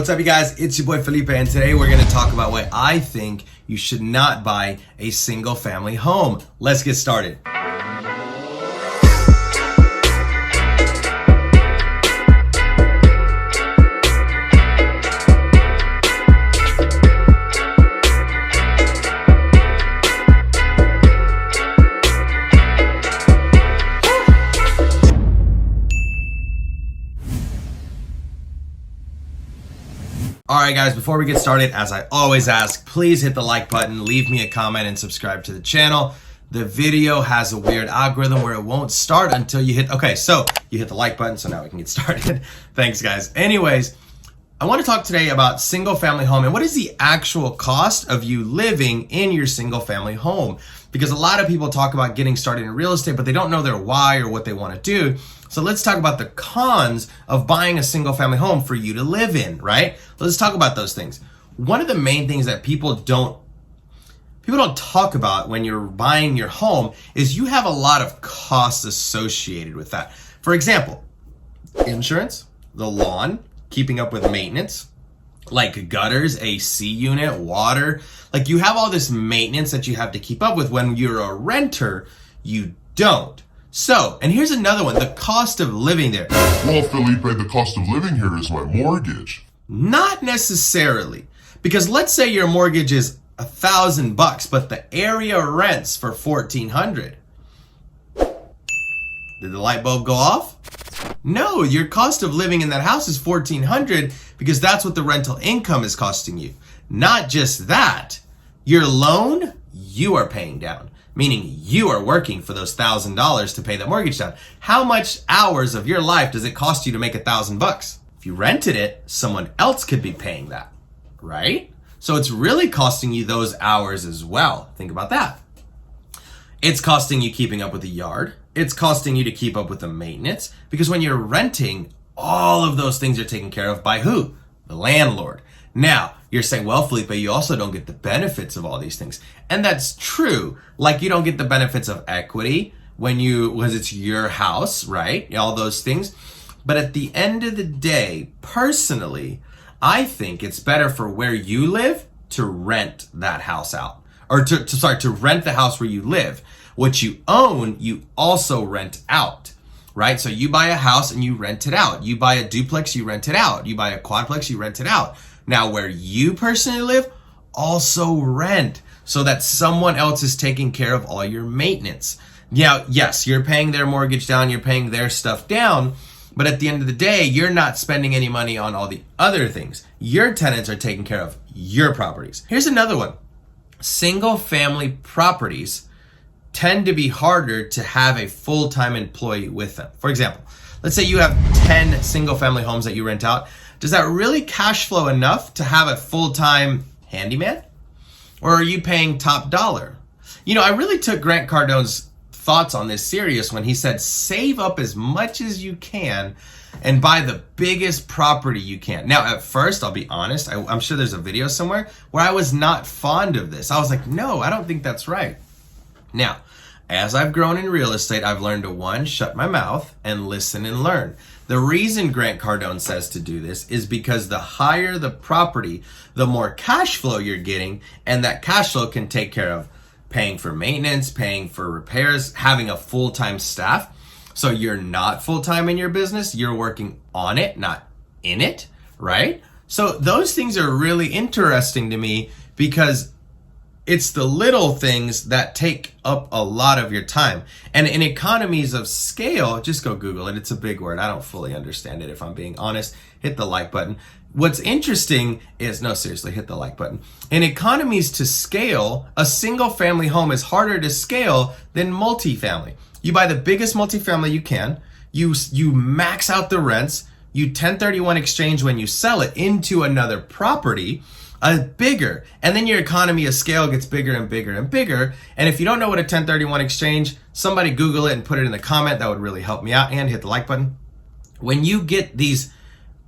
What's up, you guys? It's your boy Felipe, and today we're going to talk about why I think you should not buy a single family home. Let's get started. Alright guys, before we get started, as I always ask, please hit the like button, leave me a comment, and subscribe to the channel. The video has a weird algorithm where it won't start until you hit, okay, so you hit the like button, so now we can get started. Thanks guys. Anyways, I want to talk today about single family home and what is the actual cost of you living in your single family home. Because a lot of people talk about getting started in real estate, but they don't know their why or what they want to do. So let's talk about the cons of buying a single family home for you to live in, right? Let's talk about those things. One of the main things that people don't talk about when you're buying your home is you have a lot of costs associated with that. For example, insurance, the lawn, keeping up with maintenance, like gutters, AC unit, water. Like you have all this maintenance that you have to keep up with. When you're a renter, you don't. So, and here's another one, the cost of living there. Well, Felipe, the cost of living here is my mortgage. Not necessarily, because let's say your mortgage is $1,000, but the area rents for $1,400. Did the light bulb go off? No, your cost of living in that house is $1,400 because that's what the rental income is costing you. Not just that, your loan, you are paying down. Meaning you are working for those $1,000 to pay that mortgage down. How much hours of your life does it cost you to make $1,000? If you rented it, someone else could be paying that, right? So it's really costing you those hours as well. Think about that. It's costing you keeping up with the yard. It's costing you to keep up with the maintenance, because when you're renting, all of those things are taken care of by who? The landlord. Now, you're saying, well, Felipe, you also don't get the benefits of all these things. And that's true. Like you don't get the benefits of equity because it's your house, right? All those things. But at the end of the day, personally, I think it's better for where you live to rent that house out. Or to rent the house where you live. What you own, you also rent out. Right? So you buy a house and you rent it out. You buy a duplex, you rent it out. You buy a quadplex, you rent it out. Now, where you personally live, also rent so that someone else is taking care of all your maintenance. Now, yes, you're paying their mortgage down, you're paying their stuff down, but at the end of the day, you're not spending any money on all the other things. Your tenants are taking care of your properties. Here's another one. Single family properties tend to be harder to have a full-time employee with them. For example, let's say you have 10 single family homes that you rent out. Does that really cash flow enough to have a full-time handyman? Or are you paying top dollar? You know, I really took Grant Cardone's thoughts on this serious when he said, save up as much as you can and buy the biggest property you can. Now, at first, I'll be honest, I'm sure there's a video somewhere where I was not fond of this. I was like, no, I don't think that's right. Now, as I've grown in real estate, I've learned to, one, shut my mouth and listen and learn. The reason Grant Cardone says to do this is because the higher the property, the more cash flow you're getting, and that cash flow can take care of paying for maintenance, paying for repairs, having a full-time staff. So you're not full-time in your business, you're working on it, not in it, right? So those things are really interesting to me because it's the little things that take up a lot of your time. And in economies of scale, just go Google it. It's a big word. I don't fully understand it, if I'm being honest. Hit the like button. What's interesting is, no, seriously, hit the like button. In economies to scale, a single family home is harder to scale than multifamily. You buy the biggest multifamily you can. You max out the rents. You 1031 exchange when you sell it into another property. Bigger, and then your economy of scale gets bigger and bigger and bigger. And if you don't know what a 1031 exchange, somebody Google it and put it in the comment. That would really help me out, and hit the like button. When you get these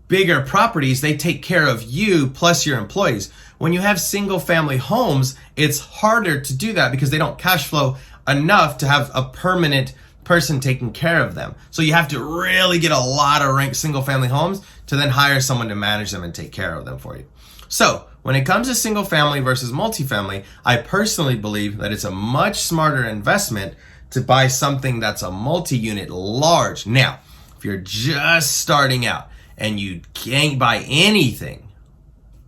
bigger properties, they take care of you plus your employees. When you have single family homes, it's harder to do that because they don't cash flow enough to have a permanent person taking care of them. So you have to really get a lot of single family homes to then hire someone to manage them and take care of them for you. So when it comes to single family versus multifamily, I personally believe that it's a much smarter investment to buy something that's a multi-unit large. Now, if you're just starting out and you can't buy anything,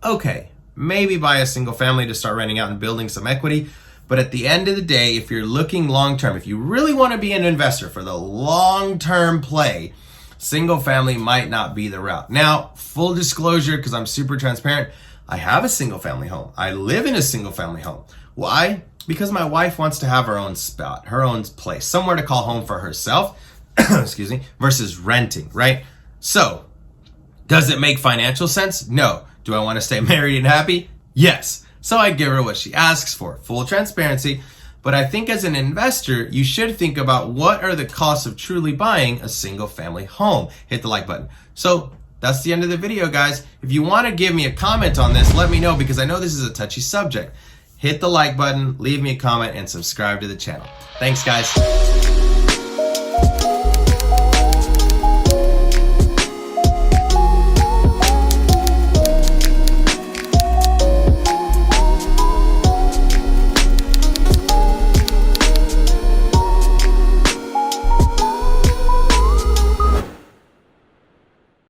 okay, maybe buy a single family to start renting out and building some equity. But at the end of the day, if you're looking long-term, if you really want to be an investor for the long-term play, single family might not be the route. Now, full disclosure, because I'm super transparent, I have a single family home. I live in a single family home. Why? Because my wife wants to have her own spot, her own place, somewhere to call home for herself, excuse me, versus renting, right? So, does it make financial sense? No. Do I want to stay married and happy? Yes. So I give her what she asks for, full transparency. But I think as an investor, you should think about what are the costs of truly buying a single family home. Hit the like button. So that's the end of the video, guys. If you want to give me a comment on this, let me know, because I know this is a touchy subject. Hit the like button, leave me a comment, and subscribe to the channel. Thanks, guys.